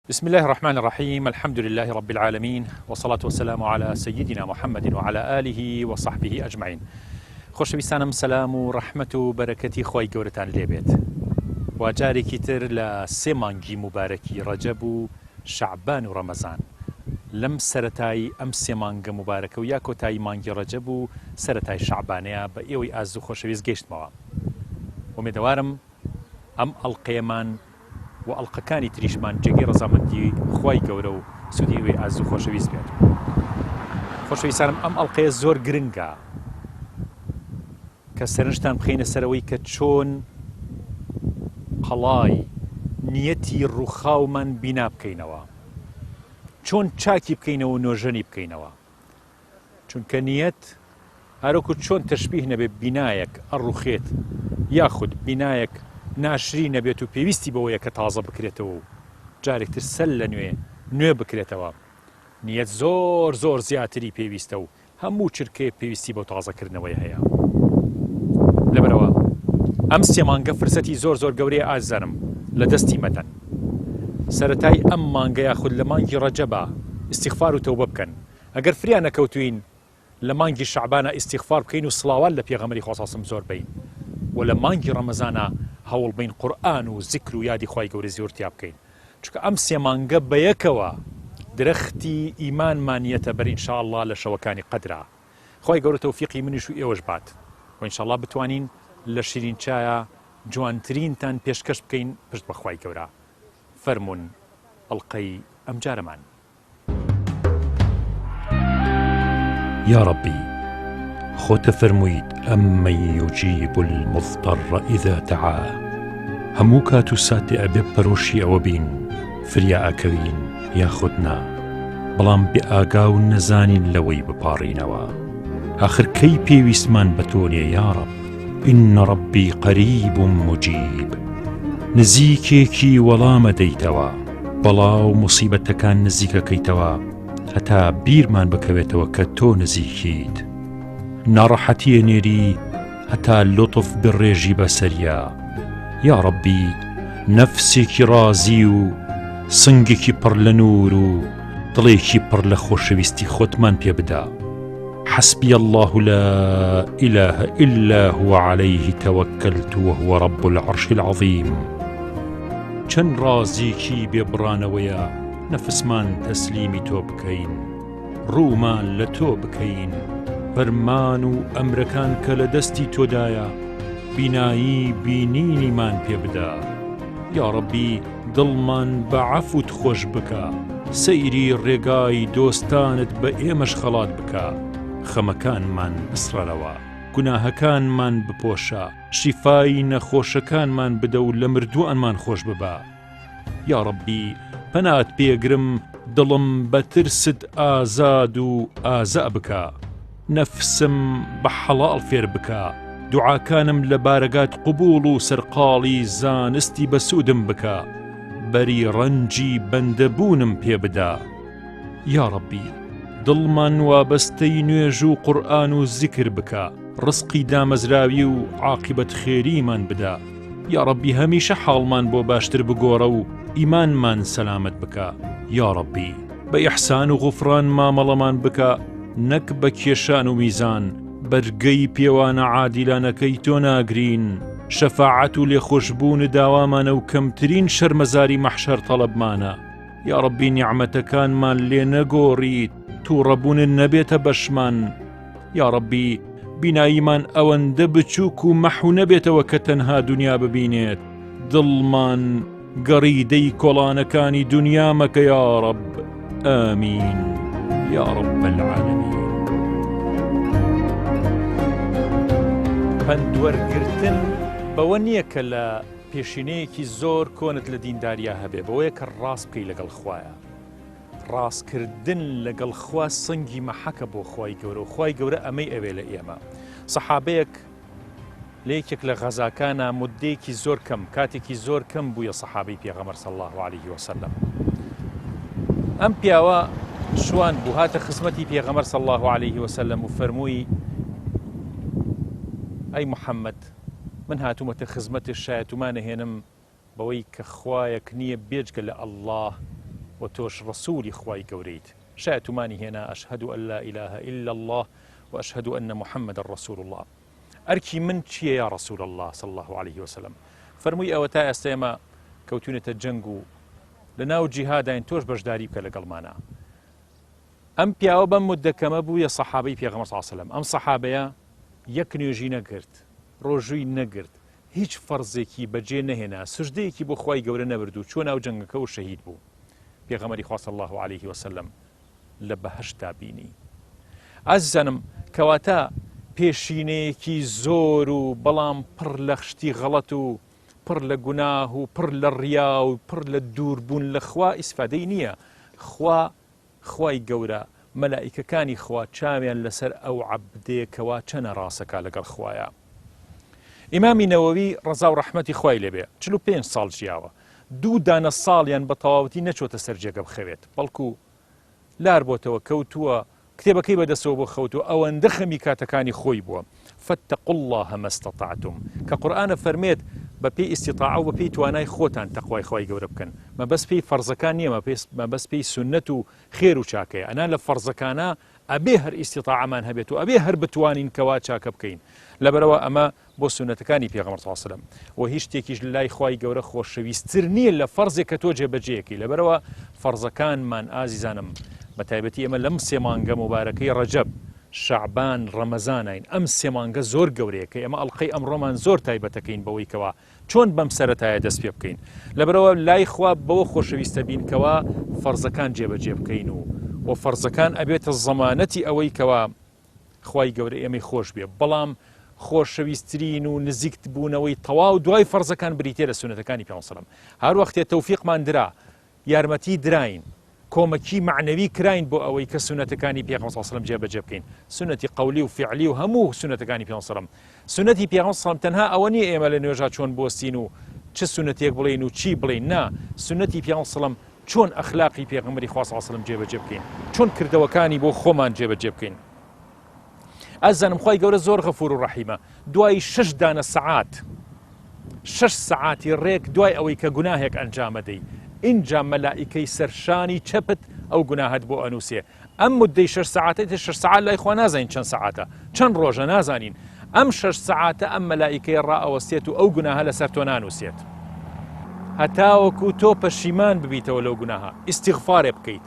بسم الله الرحمن الرحيم. الحمد لله رب العالمين، والصلاة والسلام على سيدنا محمد وعلى آله وصحبه أجمعين. خۆشەویستانم سەلام و ڕەحمەت و بەرەکەتی خۆی گەورەتان لێبێت. واجارێکی تر لە سێ مانگی مبارەکی ڕەجەب و شەعبان و ڕەمەزان لەم سەرەتایی ئەم سێ مانگە مبارەکە و یا کۆتایی مانگی ڕەجەب و سەرەتای شەعبانەیە بە ئێوەی ئازوو خۆشەویست گەیشتمەوە. ومێدەوارم ئەم ئەڵقەیەمان و ئەڵلقەکانی تریشمان جێگەی ڕەزامەندی خوای گەورە و سودی وێ ئازوو خۆشەویست بێت. خۆشەویستانم ئەم ئەڵلقەیە زۆر گرنگە کە سەرنجتان بخەینە سەرەوەی کە چۆن قەڵای نیەتی ڕووخاومان بینا بکەینەوە، چۆن چاکی بکەینەوە و نۆژەنی بکەینەوە، چونکە نیەت هەروەکو چۆن تەشبیه نەبێت بینایەک ئەڕوخێت یاخود بینایەک ناشری نەبێت و پێویستی بەوەیە کە تازە بکرێتەوە و جارێکتر سەل لە نوێ بکرێتەوە. نیەت زۆر زۆر زیاتری پێویستە و هەموو چرکەیە پێویستی بەو تازەکردنەوەی هەیە. لەبەرەوە ئەم سێ مانگە فرسەتی زۆر زۆر گەورەی ئازارم لە دەستی مەدەن. سەرەتای ئەم مانگە یاخود لە مانگی ڕەجەبە ئیستیغفار و تەوبە بکەن. ئەگەر فریان نەکەوتوین لە مانگی شەعبانە ئیستیغفار بکەین و سڵاوات لە پێغەمبەری خوا سەڵڵەڵاهو زۆر بین، و لە مانگی ڕەمەزانە هەوڵ بین قورئان و زیکر و یادی خوای گەورە زۆرتیا بکەین، چونکە ئەم سێ مانگە بەیەکەوە درەختی ئیمانمانیەتە بەر ئینشاءالله لە شەوەکانی قەدرا. خوای گەورە تەوفیقی منیش و ئێوەش بات و ئینشاءالله بتوانین لە شیرین چایە جوانترینتان پێشکەش بکەین پشت بە خوای گەورە. فەرمون ئەڵقەی ئەم جارەمان. يا ربي خۆتە فەرموویت ئەمەن یوجیب المضطر إذا دعاه. هەموو کات و ساتێ ئەبێ پەرۆشی ئەوە بین فریا ئەکەوین یاخودنا، بەڵام بێ ئاگا و نەزانین لەوەی بپاڕینەوە. آخر کەی پێویستمان بە تۆ نیە یا رب؟ إن ربي قريب مجيب. نزیکێکی وەڵامە دەیتەوە، بەڵاو موسیبەتەکان نزیکەکەیتەوە هەتا بیرمان بکەوێتەوە کە تۆ نزیکیت. ناڕەحەتیە نێری هەتا لطف بڕێژی بەسەریا. یا ربی نەفسێکی ڕازی و سنگێکی پڕ لە نور و دڵێکی پڕ لە خۆشەویستی خۆتمان پێ بدا. حسبي الله لا إله إلا هو عليه توكلت وهو رب العرش العظيم. چەند ڕازێکی بێبڕانەوەیە نەفسمان تەسلیمی تۆ بکەین، ڕوومان لە تۆ بکەین، فەرمان و ئەمرەکان کە لە دەستی تۆدایە بینایی بینینیمان پێ بدا. یا ربی دڵمان بە عەفوت خۆش بکە، سەیری ڕێگای دۆستانت بە ئێمەش خەڵات بکە، خەمەکانمان بسڕەرەوە، گوناهەکانمان بپۆشە، شیفای نەخۆشەکانمان بدە و لە مردووانمان خۆش ببە. یا ربی پەنات پێگرم دڵم بە ترست ئازاد و ئازا بکە، نەفسم بە حەڵاڵ فێر بکە، دوعاکانم لە بارەگات قبوڵ و سەرقاڵی زانستی بەسوودم بکە، بەری ڕەنجی بەندەبوونم پێ بدا. یا ربی دڵمان وابەستەی نوێژ و قورئان و زیکر بکە، ڕزقی دامەزراوی و عاقبەت خێریمان بدا. یا ربی هەمیشە حاڵمان بۆ باشتر بگۆڕە و ئیمانمان سەلامەت بکە. یا ربی بە ئیحسان و غوفران مامەڵەمان بکە، نەک بە کێشان و میزان. بەرگەی پێوانە عادیلانەکەی تۆ ناگرین، شەفاعەت و لێخۆشبوون داوامانە و کەمترین شەرمەزاری مەحشەر تەڵەبمانە. یا ربی نیعمەتەکانمان لێ نەگۆڕیت، تووڕەبوونت نەبێتە بەشمان. یا ربی بیناییمان ئەوەندە بچووک و مەحو نەبێتەوە کە تەنها دنیا ببینێت، دڵمان گەڕیدەی کۆڵانەکانی دنیا مەکە یا رب. ئامین یا رب العالمین. پەندوەرگرتن بەوە نییە کە لە پێشینەیەکی زۆر کۆنت لە دینداریا هەبێ، بەوەیە کە ڕاست بکەی لەگەڵ خوایە. ڕاستکردن لەگەڵ خوا سنگی مەحەکە بۆ خوای گەورە، و خوای گەورە ئەمەی ئەوێ لە ئێمە. سەحابەیەک لە یەکێک لە غەزاکانە مودەیەکی زۆر کەم، کاتێکی زۆر کەم بوویە سەحابەی پێغەمبەر صلی الله عليه وسلم. ئەم پیاوە شوان بوو هاتە خزمەتی پێغەمبەر صلی الله عليه وسلم و فەرمووی ئەی محەممەد، من هاتوومەتە خزمەتت، شایەتومانە هێنم بەوەی کە خوایەک نییە بێجگە لە ئەڵڵاه و تۆش ڕسوولی خوای گەورەیت شاید تومانی هێنا ئەشهەدو ئەن لا ئیلاهە ئیلا الله و ئەشهەدو ئەنە محەممەدە ڕەسوول الله ئەرکی من چییە یا ڕەسوول الله صلی الله عليه وسلم فەرمووی ئەوە تا ئێستا ئێمە کەوتونێتە جەنگ و لە ناو جیهاداین تۆش بەشداری بکە لەگەڵمانە ئەم پیاوە بەم مودەکەمە بوویە سەحابەی پێغەمبەر صلی الله عليه وسلم ئەم سەحابەیە یەک نوێژی نەگرت ڕۆژووی نەگرت هیچ فەرزێکی بەجێ نەهێنا سژدەیەکی بۆ خوای گەورە نەبرد و چۆن ناو جەنگەکە و شەهید بوو پێغەمبەری خوا صلی الله عليه وسلم لە بەهەشتا بینی ئازیزانم کەواتە پێشینەیەکی زۆر و بەڵام پڕ لە خشتی غەڵەت و پڕ لە گوناه و پڕ لە ڕیا و پڕ لە دووربوون لە خوا ئیسفادەی نییە خوای گەورە مەلائیکەکانی خوا چاویان لەسەر ئەو عەبدێکەوە چەنە ڕاستەکە لەگەڵ خوایە ئیمامی نەوەوی ڕەزا و ڕەحمەتی خوای لێبێ 45 ساڵ ژیاوە 2 دانە ساڵیان بە تەواوەتی نەچۆتە سەر جێگە بخەوێت بەڵکو لار بۆتەوە کەوتووە کتێبەکەی بەدەستەوە بۆ خەوتو ئەوەندە خەمی کاتەکانی خۆی بووە فاتقوا الله ما استطعتم کە قورئانە فەرمێت بە پێی ئیستیطاعە و بە پێی توانای خۆتان تەقوای خوای گەورە بکەن مەبەست پێی فەرزەکان نییە مەبەست پێی سونەت و خێر و چاکەیە ئەنا لە فەرزەکانە ئەبێ هەر ئیستیطاعەمان هەبێت و ئەبێ هەر بتوانین کەوا چاکە بکەین لەبەرەوە ئەمە بۆ سونەتەکانی پێغەمبەر صلی الله عليه وسلم و هیچ شتێکیش لای خوای گەورە خۆشەویستتر نییە لە فەرزێک کە تۆ جێبەجێیەکی لەبەرەوە فەرزەکانمان ئازیزانم بە تایبەتی ئێمە لەم سێ مانگە مبارەکەی ڕەجەب شەعبان ڕەمەزانین ئەم سێ مانگە زۆر گەورەیە کە ئێمە ئەڵقەی ئەمڕۆمان زۆر تایبەتەکەین بەوەی کەوا چۆن بەم سەرەتایە دەست پێ بکەین لەبەرەوە لای خوا بەوە خۆشەویستە بین کەوا فەرزەکان جێبەجێ بکەین و فەرزەکان ئەبێتە زەمانەتی ئەوەی کەوا خوای گەورە ئێمەی خۆش بێ بەڵام خۆشەویستترین و نزیکت بوونەوەی تەواو دوای فەرزەکان بریتێ لە سونەتەکانی پێغەمبەر صلی الله عليه وسلم هەر وەختێ تەوفیقمان درا یارمەتی دراین کۆمەکی معنەوی کراین بۆ ئەوەی کە سونەتەکانی پێغەمبەر صلی الله عليه وسلم جێبەجێ بکەین سونەتی قەولی و فعلی و هەموو سونەتەکانی پێغەمبەر صلی الله عليه وسلم سونەتی پێغەمبەر صلی الله عليه وسلم تەنها ئەوە نییە ئێمە لە نوێژا چۆن بۆستین و چ سونەتێک بڵین و چی بڵین نا سونەتی پێغەمبەر صلی الله عليه وسلم چۆن ئەخلاقی پێغەمبەری خوا صلی الله عليه وسلم جێبەجێ بکەین چۆن کردەوەکانی بۆ خۆمان جێبەجێ بکەین ئازانم خوای گەورە زۆر غەفور و ڕەحیمە دوای 6 دانە سەعات 6 سەعاتی ڕێک دوای ئەوەی کە گوناهێک ئەنجامەدەی اینجا مەلائیکەی سەرشانی چەپت ئەو گوناهت بۆ ئەنووسێ ئەم مدەی 6 سەعاتە 6 سەعات لای خوا نازانین چەند سەعاتە چەند ڕۆژە نازانین ئەم 6 سەعاتە ئەم مەلائیکەی ڕائەوەستێت و ئەو گوناهە لەسەر تۆ نانووسێت هەتاوەکو تۆ پەشیمان ببیتەوە لەو گوناهە ئیستیغفارێ بکەیت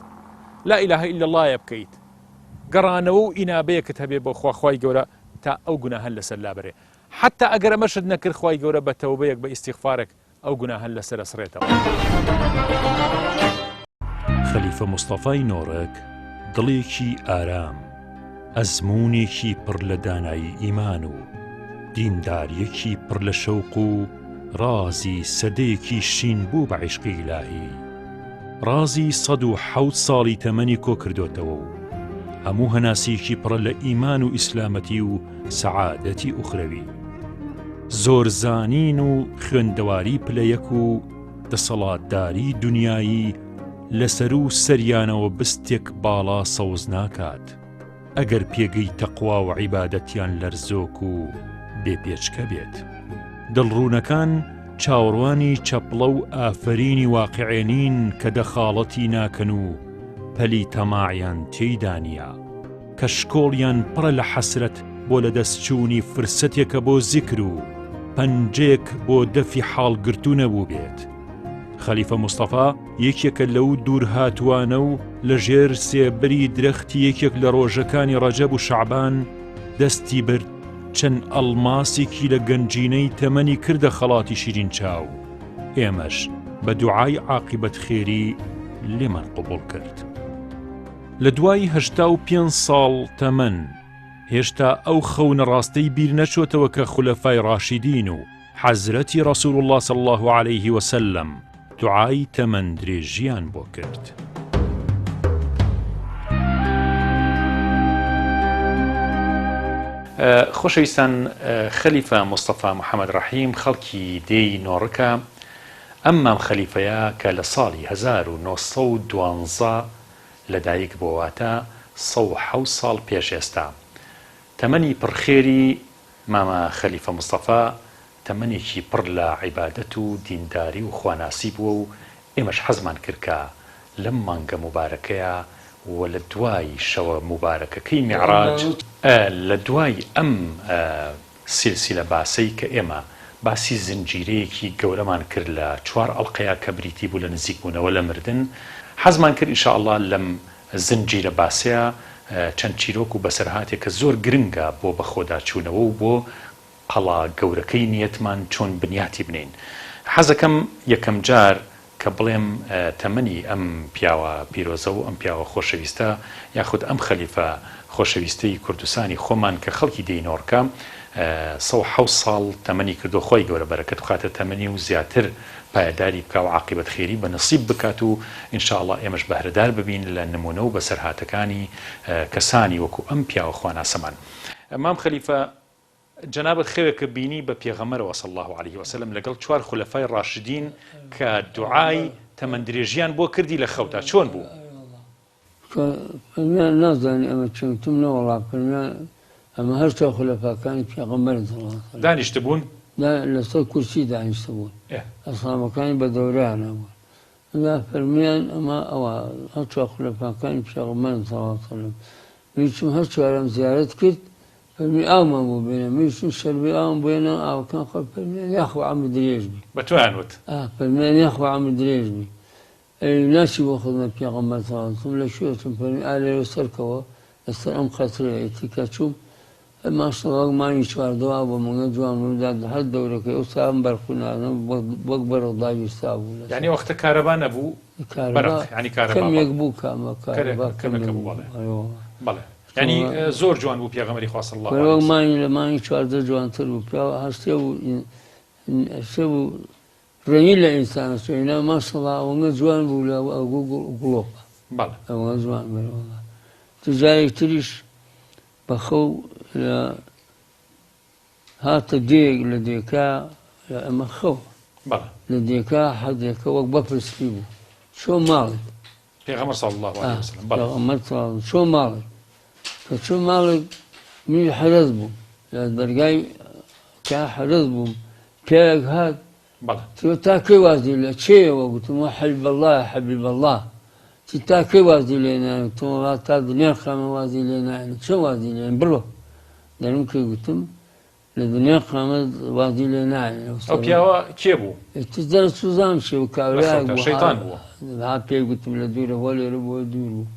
لا ئیلاهە ئیلا اللهە بکەیت گەڕانەوە و ئینابەیەکت هەبێ بۆ خوای گەورە تا ئەو گوناهە لەسەر لابرێ حتا ئەگەر ئەمەشت نەکرد خوای گەورە بە تەوبەیەک بە ئیستیغفارێک ئەو گوناهە لەسەر ئەسڕێتەوە خەلیفە مستەفای نۆڕەک دڵێکی ئارام ئەزموونێکی پڕ لە دانایی ئیمان و دینداریەکی پڕ لە شەوق و ڕازی سەدەیەکی شین بوو بە عیشقی ئیلاهی ڕازی 107 ساڵی تەمەنی کۆ کردوتەوە و هەموو هەناسیەکی پڕە لە ئیمان و ئیسلامەتی و سەعادەتی ئوخرەوی زۆر زانین و خوێندەواری پلەیەک و دەسەڵاتداری دنیایی لەسەر و سەریانەوە بستێک باڵا سەوز ناکات ئەگەر پێگەی تەقوا و عیبادەتیان لەرزۆک و بێپێچکە بێت دڵڕوونەکان چاوەڕوانی چەپڵە و ئافرینی واقعێنین کە دەخاڵەتی ناکەن و پەلی تەماعیان تێیدا نییە کە شکۆڵیان پڕە لە حەسرەت بۆ لە دەستچوونی فرسەتێکە بۆ زیکر و پەنجەیەک بۆ دەفی حاڵگرتو نەبوو بێت خەلیفە مستەفا یەکێکە لەو دوور هاتوانە و لە ژێر سێبەری درەختی یەکێک لە ڕۆژەکانی ڕەجەب و شەعبان دەستی برد چەند ئەڵماسێکی لە گەنجینەی تەمەنی کردە خەڵاتی شیرین چاو ئێمەش بە دوعای عاقبەت خێری لێمان قبوڵ کرد لە دوای 85 ساڵ تەمەن هێشتا ئەو خەونە ڕاستەی بیر نەچۆتەوە کە خولەفای ڕاشیدین و حەزرەتی ڕەسوول الله صلی الله عليه وسلم دوعای تەمەن درێژیان بۆ کرد خۆشەویستان خەلیفە مستەفا محەممەد ڕەحیم خەڵکی دێی نۆڕەکە ئەمام خەلیفەیە کە لە ساڵی 1912 لەدایک بۆواتە 107 ساڵ پێش ئێستا تەمەنی پڕخێری مامە خەلیفە مستەفا تەمەنێکی پڕ لە عیبادەت و دینداری و خواناسی بووە و ئێمەش حەزمان کرد کە لەم مانگە مبارەکەیە و لە دوای شەوە مبارەکەکەی میعراج لە دوای ئەم سلسلە باسەی کە ئێمە باسی زنجیرەیەکی گەورەمان کرد لە 4 ئەڵقەیە کە بریتی بوو لە نزیکبوونەوە لە مردن حەزمان کرد ئینشاءالله لەم زنجیرە باسەیە چەند چیرۆک و بەسەرهاتێک کە زۆر گرنگە بۆ بەخۆداچوونەوە و بۆ قەڵا گەورەکەی نیەتمان چۆن بنیاتی بنین. حەزەکەم یەکەم جار کە بڵێم تەمەنی ئەم پیاوە پیرۆزە و ئەم پیاوە خۆشەویستە یاخود ئەم خەلیفە خۆشەویستەی کوردستانی خۆمان کە خەڵکی دەینۆڕکە 100 ساڵ تەمەنی کردو خۆی گەورە بەرەکەت بخاتە تەمەنی و زیاتر پایداری بکە و عاقبەت خێری بە نصیب بکات و ئینشاءالله ئێمەش بەهرەدار ببین لە نمونە و بەسەرهاتەکانی کەسانی وەکو ئەم پیاوە خواناسەمان. مام خەلیفە جناب خێوێکە بینی بە پێغەمبەرەوە صلی الله عليه وسلم لەگەڵ 4 خولەفای ڕاشدین کە دوعای تەمەندرێژیان بۆ کردی لە خەوتا چۆن بوو؟ فەرمیان نازانی ئەمە چۆنتم نەوەڵا فەرمیان ئەمە هەر 4 خولەفاکانی پێغەمبەرن دانیشتە بوون لەسەر کورسی دانیشتە بوون ئەسڵامەکانی بە دەورەیان هەبوون فەرمیان ئەمە ئەوە هەر 4 خولەفاکانی پێغەمبەرن صلی الله عليه وسلم میچم هەر چوارەم زیارەت کرد فەرمی ئاومان بۆ بێنە میچم شەربەی ئاوم بێنە ئاوەکان خۆ فەرمیان یاخۆ عەمر درێژ بی بە تۆیان وت فەرمیان یاخۆ عەمر درێژ بی ناچی بۆ خزمەت پێغەمبەر صلی الله عليه وسلم لە شوێتم فەرمی لێرە سەرکەوە لەسەر ئەم قەترەیەتی کە چووم ماشەڵڵا مانگی چواردەوە بۆ مەنگە جوان بوودا هەر دەورەکەی ئەو سام بەرخونانە وەک بەرەڵدای ویستا بوو یعنی وەختە کارەبا نەبوو کەمێک بوو کامە کارەبا بەڵێ یعنی زۆر جوان بوو پێغەمبەری خوا صلی الله عليه وسلم مانگی لە مانگی چواردە جوانتر بوو پیاوە هەستێ بوو ڕێنی لە ئینسانە سوێنە ماشەڵڵا ئەوەنگە جوان بوو لە ئەوگوو گڵۆپە ئەوەنگە جوان بەرەوەڵا جارێک تریش بەخەو هاتە دێک لە دێکا ئەمە خەو لە دێکا حەدێکە وەک بەپرسکی بوو چۆ ماڵێک پێغەمبەر صلی الله عليه وسلم چۆ ماڵێک کە چۆ ماڵێک من حەرەز بووم لە دەرگای کا حەرەز بووم پیاوێک هات تۆ تا کەی وازی لە چێەوە گوتم وە حەبیب الله حەبیب الله چی تا کەی وازی لێ نایە تۆ تا دنیا خامە وازی لێ نایە چۆ وازی لێن بڕۆ دەرم کەی گوتم لە دنیا خامە وازی لێ نایە ئەو پیاوە کێ بوو؟ دەر سوزان شێ و کاوریاک شەیتان بووە هات پێی گوتم لە دوورە وە لێرە بۆ دوور بوو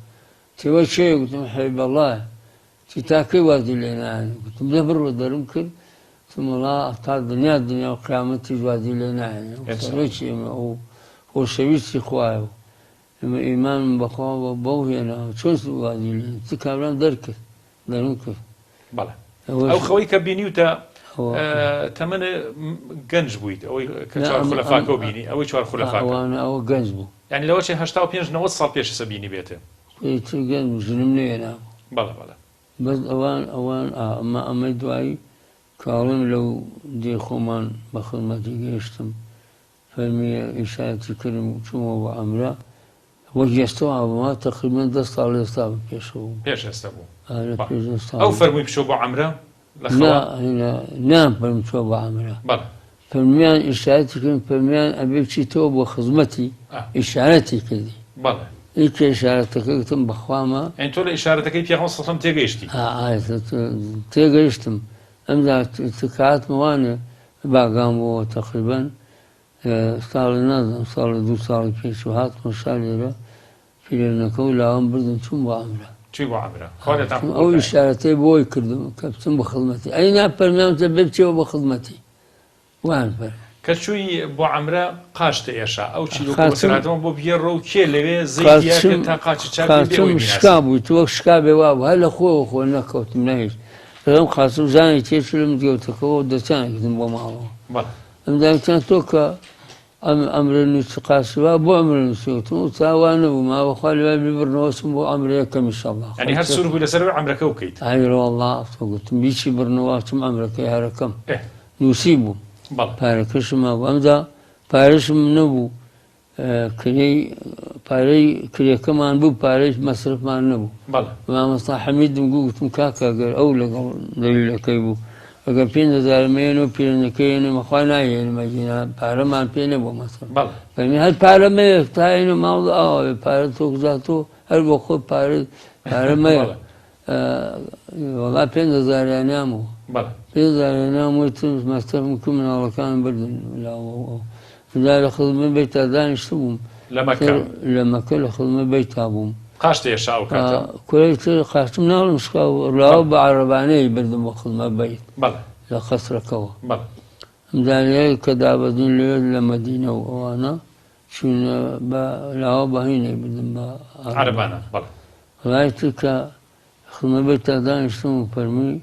تێوە چێ گوتم حەبیب الله چی تا کەی وازی لێ نایە گوتم لە بڕۆ دەرم کرد وڵا تا دنیا و قیامەتیش وازی لێ نایە سەرۆکی ئێمە ئەو خۆشەویستی خوایە ئێمە ئیمانم بەخوا بەو هێناوە چۆن وازی لێ چ کابران دەرکرد دەرم کرد بەڵێ ئەو خەوەی کە بینیوتە تەمەنە گەنج بوویت ئەوەی کە 4 خولەفاکە بینی ئەوەی 4 خولەفاکە ئەوە گەنج بوو یعنی لەوە چێ 85-90 ساڵ پێشە بینی بێتێ گەنج ژنم نوێناوە بەڵێ بەڵێ بەس ئەوان ئەمەی دوایی کاڵم لەو دێ خۆمان بە خزمەتی گەیشتم فەرمی ئیشارەتی کردم چوومەوە بە عەمرە وەک ئێستاوە بەما تەقریبەن 10 ساڵ ئێستا پێشەوە پێش ئێستا بوو ئەو فەرمووی بچۆ بۆ عەمرە نامفەرم چۆ بە عەمرە فەرمیان ئیشارەتی کردم فەرمیان ئەبێ بچیتەوە بۆ خزمەتی ئیشارەتی کردی ئیکە ئیشارەتەکە گوتم بەخوامە تۆ لە ئیشارەتەکەی پێغەمبەر صلی الله عليه وسلم تێگەیشتی تێگەیشتم ئەمدا کاتمەوانێ باگام بۆەوە تەقریبەن ساڵی نازانم ساڵی 2 ساڵی پێش و هاتمە شار لێرە پیرێنەکە و لاوام بردم چوون بۆ عەمرە ئەو ئیشارەتەی بۆی کردم کە بچم بە خزمەتی ئەی ناپەرمیانتە بێ بچێەوە بە خزمەتی وان فەر کە چووی بۆ عەمرە قاشتە ئێشا ئەو چیرۆکەوە بۆ بگێڕە و کێ لەوێ زەیدیاکە تا قاچی چاکم شکا بووی تۆ وەک شکا بێ وا بوو هەر لە خۆ نەکەوتم نەهێش ئەم خاستم زانی تێچلم گەوتەکەەوە دەچانێکتم بۆ ماڵەوە ئەمداوتیان تۆ کە ئەمرە نووسی قاسیوا بۆ ئەمرە نووسیوتم و چاوان نەبوو ماوەخوا لەوای ببڕنەوەچم بۆ ئەمرەیەکەم ئینشاءالله هەر سوور بوو لەسەر ئەمرەکە بکەیت ئایوەڵڵا تۆ گوتم بیچی بڕنەوە چم ئەمرەکەی هەرەکەم نووسی بوو پارەکەشم هەبوو ئەمدا پارەشم نەبوو پارەی کرێکەمان بوو پارەی مەسرفمان نەبوو مامۆستا حەمیدم گوتم کاکە گەر ئەو لەگەڵ دەلیلەکەی بوو ئەگەر 5,000 مێن و پیرەنەکەیێن و مەخوا نایێن مەدینە پارەمان پێ نەبوو مەسەڵەن فەرمی هەر پارە مەیە تاین و ماڵ ئاوێ پارە تۆکزاتۆ هەر بۆ خۆ پارە مەیە وەڵا 5,000 نامەوە 5,000 نامەوە مەستەرم کو مناڵەکان بردن دا لە خزمە بەیتا دانیشتە بووم لە مەکە لە خزمە بەیتا بووم کوڕی تر قاچم ناڵم شکاو ڕاوە بە عەرەبانەی بردم بۆ خزمە بەیت لە خەسرەکەوە ئەمدانەیە کە دابەدین لێ لە مەدینە و ئەوانە چوونە لاوە بەهینەی بردم بە عەرەبانە ڕای تر کە خزمە بەیتا دانیشتم و فەرمووی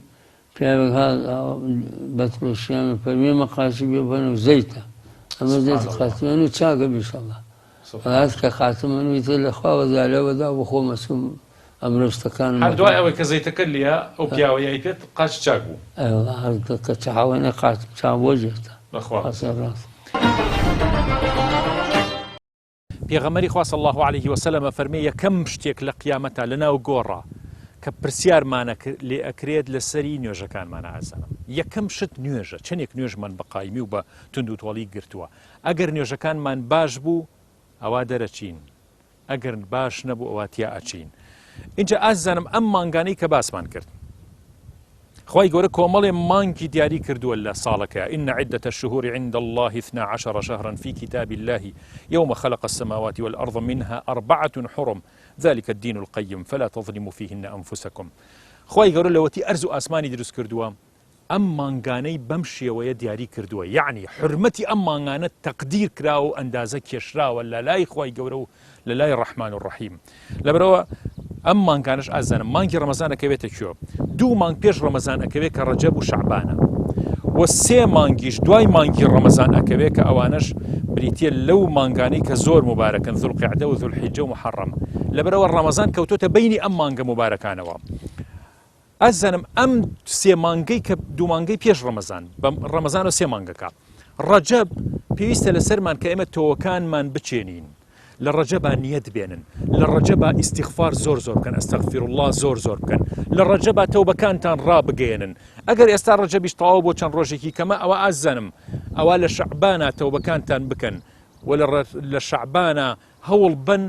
پیاوێک هات بەترۆشیان فەرمی ئەمە قاچی بێ بەنە و زەیتە ئەمە زەیت قاتمەن و چاکە بیشەڵڵا هات کە خاتمەن ویتر لەخوا وەزالەوەدا بۆ خۆ مەسوم ئەم ڕستەکان هەر دوای ئەوەی کە زەیتەکە لێە ئەو پیاوەیەی پێت قاچ چاک بوو کە چاوەنە قاتم چاو بۆ جێتا ڕاست پێغەمبەری خوا صلی الله عليه وسلم فەرمێ یەکەم شتێک لە قیامەتە لەناو گۆڕە کە پرسیارمانە لێ ئەکرێت لەسەری نوێژەکانمانە ئازانم یەکەم شت نوێژە چەندێک نوێژمان بە قایمی و بە تند و تۆڵی گرتووە ئەگەر نوێژەکانمان باش بوو ئەوا دەرەچین ئەگەر باش نەبوو ئەوە تیا ئەچین اینجا ئازانم ئەم مانگانەی کە باسمان کرد خی گەورە کۆمەڵێ مانگی دیاری کردووە لە ساڵەکە إن عدة الشهور عند الله 12 شهرا في كتاب الله يوم خلق السماوات والأرض منها 4 حرم ذلك الدين القيم فلا تظلموا فيهن أنفسكم خی گەورە لەوەتی ئەرز و ئاسمانی دروست کردووە ئەم مانگانەی بەم شێوەیە دیاری کردووە یعنی حرمەتی ئەم مانگانە تەقدیر کراوە و ئەندازە کێشراوە لە لای خی گەورە و لە لای ڕەحمان و ڕەحیم لەبەرەوە ئەم مانگانش ئازانم مانگی ڕەمەزان ئەکەوێتە کوێ 2 مانگ پێش ڕەمەزان ئەکەوێت کە ڕەجەب و شەعبانە و 3 مانگیش دوای مانگی ڕەمەزان ئەکەوێت کە ئەوانش بریتە لەو مانگانەی کە زۆر مبارەکەن ذوالقیعدە و ذوالحیجە و محەڕەم لەبەرەوە ڕەمەزان کەوتۆتە بینی ئەم مانگە مبارەکانەوە ئازانم ئەم 3 مانگەی کە 2 مانگەی پێش ڕەمەزان ڕەمەزان و 3 مانگەکە ڕەجەب پێویستە لەسەرمان کە ئێمە تۆوەکانمان بچێنین لە ڕەجەبا نیەت بێنن لە ڕەجەبا ئیستیغفار زۆر بکەن ئەستەغفیر الله زۆر بکەن لە ڕەجەبا تەوبەکانتان ڕابگەێنن ئەگەر ئێستا ڕەجەبیش تەواو بۆ چەند ڕۆژێکی کەمە ئەوە ئازانم ئەوە لە شەعبانە تەوبەکانتان بکەن و لە شەعبانە هەوڵ بن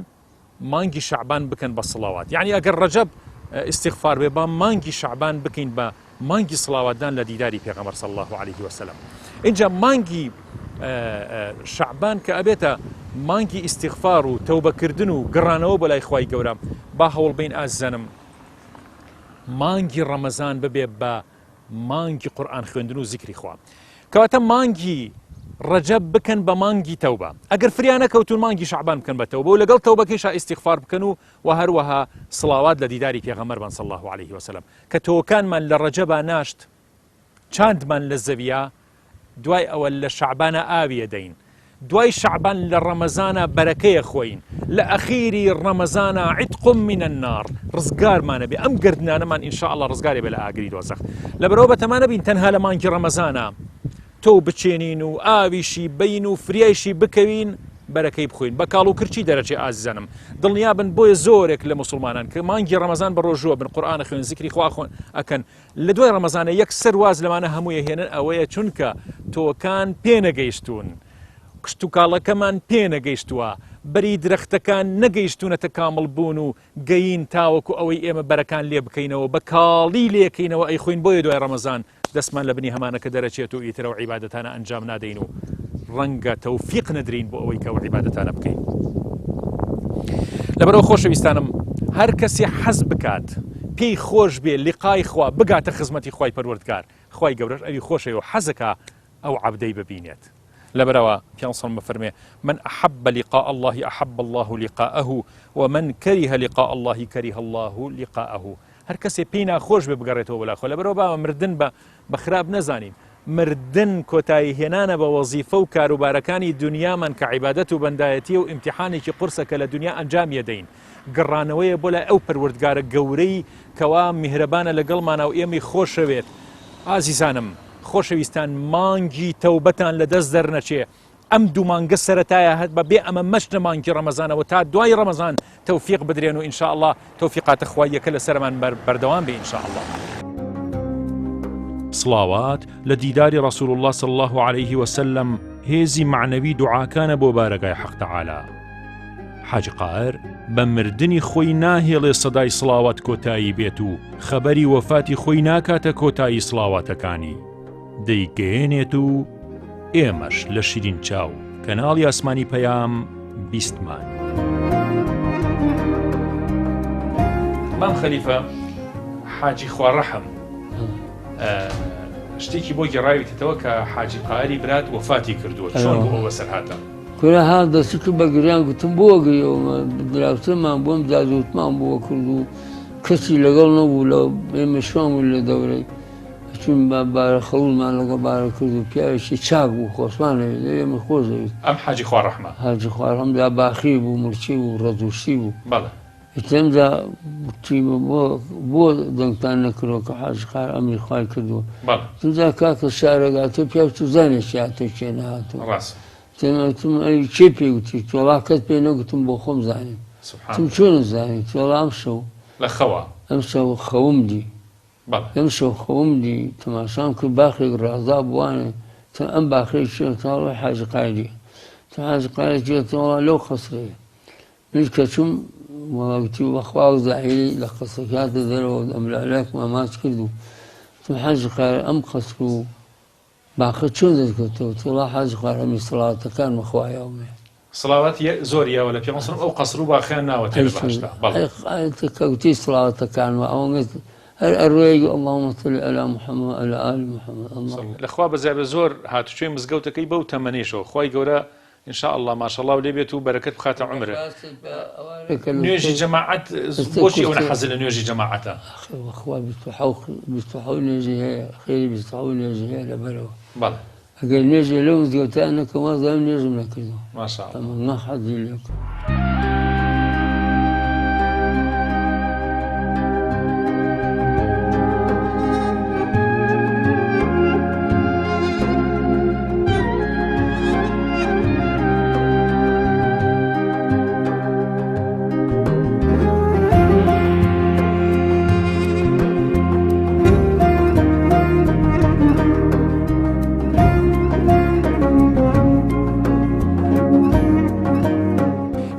مانگی شەعبان بکەن بە سڵاوات یعنی ئەگەر ڕەجەب استیغفار بێ با مانگی شەعبان بکەین بە مانگی سڵاواتدان لە دیداری پێغەمبەر صلی الله عليه وسلم اینجا مانگی شەعبان کە ئەبێتە مانگی ئیستیغفار و تەوبەکردن و گەڕانەوە بەلای خی گەورە با هەوڵ بین ئازانم مانگی ڕەمەزان ببێ بە مانگی قورئان خوێندن و زیکری خوا کەواتە مانگی ڕەجەب بکەن بە مانگی تەوبە ئەگەر فریانە کەوتون مانگی شەعبان بکەن بە تەوبە و لەگەڵ تەوبەکەیشا ئیستیغفار بکەن و هەروەها سڵاوات لە دیداری پێغەمبەر بن صلی الله عليه وسلم کە تۆوەکانمان لە ڕەجەبا ناشت چاندمان لە زەویە دوای ئەوە لە شەعبانە ئاویە دەین دوای شەعبان لە ڕەمەزانە بەرەکەیە خۆین لە ئەخیری ڕەمەزانە عتق من النار ڕزگارمانە بێ ئەم گردنانەمان ئینشاء الله ڕزگارێ بێ لە ئاگری دۆزەخ لەبەرەوە بەتەمانە بین تەنها لە مانگی ڕەمەزانە تۆ بچێنین و ئاویشی بین و فریایشی بکەوین بەرەکەی بخۆین بە کاڵ و کرچی دەرەچێ ئازیزانم دڵنیا بن بۆیە زۆرێک لە مسلمانان کە مانگی ڕەمەزان بە ڕۆژووە بن قورئانە خوێن زیکری خوا خوێن ئەکەن لە دوای ڕەمەزانە یەکسەر واز لەمانە هەموویە هێنن ئەوەیە چونکە تۆکان پێنەگەیشتون کشت و کاڵەکەمان پێنەگەیشتووە بەری درەختەکان نەگەیشتونەتە کامڵ بوون و گەین تاوەکو ئەوەی ئێمە بەرەکان لێ بکەینەوە بە کاڵی لێکەینەوە ئەی خوین بۆیە دوای ڕەمەزان دەستمان لە بنی هەمانەکە دەرەچێت و ئیترە و عیبادەتانە ئەنجام نادەین و ڕەنگە تەوفیق نەدرین بۆ ئەوەی کە ئەو عیبادەتانە بکەین لەبەرەوە خۆشەویستانم هەر کەسێ حەز بکات پێی خۆش بێ لیقای خوا بگاتە خزمەتی خوای پەروەردگار خوای گەورەش ئەوی خۆشەوە حەزەکە ئەو عەبدەی ببینێت لبروا بيانصر مفرمي من أحب لقاء الله أحب الله لقاءه ومن كره لقاء الله كره الله لقاءه هر کسی پینا خوش بگەڕێتەوە بەلا خۆ لەبەرەوە با مردن بە خراپ نەزانین مردن کۆتایی هێنانە بە وەزیفە و کاروبارەکانی دنیامان کە عیبادەت و بەندایەتی و ئیمتیحانێکی قورسەکە لە دنیا ئەنجام یەدەین گەڕانەوەیە بۆ لای ئەو پەروەردگارە گەورەی کەوا میهرەبانە لەگەڵمانە و ئێمەی خۆشەوێت ئازیزانم خۆشەویستان مانگی تەوبەتان لە دەست دەرنەچێ ئەم دوو مانگە سەرەتایە هەت بەبێ ئەمە مەشنە مانگی ڕەمەزانەوە تا دوای ڕەمەزان تەوفیق بدرێن و ئینشاء الله تەوفیقاتە خواییەکە لەسەرمان بەردەوام بێ ئینشاء الله سڵاوات لە دیداری ڕەسوول الله صلی الله عليه وسلم هێزی معنەوی دوعاکانە بۆ بارەگای حەق تەعالا. حاج قائر بە مردنی خۆی ناهێڵێ سەدای سڵاوات کۆتایی بێت و خەبەری وەفاتی خۆی ناکاتە کۆتایی سڵاواتەکانی، دەیگەێنێت و ئێمەش لە شیرین چاو کەناڵی ئاسمانی پەیام بیستمان. مام خەلیفە حاجی خواڕەحم شتێکی بۆ گێڕاویتەوە کە حاجی قائری برات وەفاتی کردووە، چۆن بۆ بەسەر هاتە؟ کورە ها دەستی کرد بە گریان گوتم بۆ گریەوە دراوتەمان بۆم جازوتمان بۆ کرد و کەسی لەگەڵ نەبوو لە ئێمە شوان بوو لە دەورەی چون بارە خەڵمان لەگە بارە کرد و پیاوێکی چاک بوو خۆشمانەوێت ئێمە خۆشەوێت. ئەم حاجی خواڕەحمە حاجی خواڕەحمدا باخی بوو مرچی بوو ڕەدوشی بوو. بەڵێ ئێتەمدا بۆ دەنگتان نەکردەوە کە حاجی قائر ئەمری خوای کردووە. تمجا کاکە شارەگاتۆ پیا تو زانێکی هاتۆ کێ نەهاتۆ تێمەوتم ئەی کێ پێوتی تۆڵا کەت پێ نەگوتم بۆ خۆم زانیم. تم چۆن زانیت تۆڵا ئەم شەو لە خەوە ئەم شەو خەوم دی ئەم شەو خەوم دی تەماشام کرد باخێک ڕازا بوانێ ئەم باخەی چێت تاڵی حاجی قائری تا حاجی قائری چێتەوە لەو خەسرەیە من کە چوم وەڵاوتی وەخوا و زاهیری لە قەسەکاتە دەرەوە ئەملالایەک ماماچ کرد و تم حاجی قائر ئەم خەسر و باخە چۆن دەستکەوتەوە تۆڵا حاجی قائر هەمی سڵاواتەکانمە خوایەومێ سڵاوات زۆریەوە لە پێمەسڵم ئەو قەسر و باخیان ناوەتێ باشدا کەوتی سڵاواتەکانوە ئەوەنگەت هەر ئەڕۆیەک اللهم صل على محمد وعلى آل محمد لەخوا بەزای بە زۆر هاتوچۆی مزگەوتەکەی بەو تەمەنێشەوە خوای گەورە ئینشاء الله ماشەڵڵا لێ بێت و بەرەکەت بخاتە عومرە. نوێژی جەماعەت بۆچی ئەوە حەزت لە نوێژی جەماعەتە؟ خوا 27 نوێژی هەیە خێری 27 نوێژی هەیە لەبەرەوە. بەڵێ ئەگەر نوێژی لەو مزگەوتیان نەکەم وازانم نوێژم نەکردەوە. ماشاءڵڵا ئەمە حەزی لێ بکەم.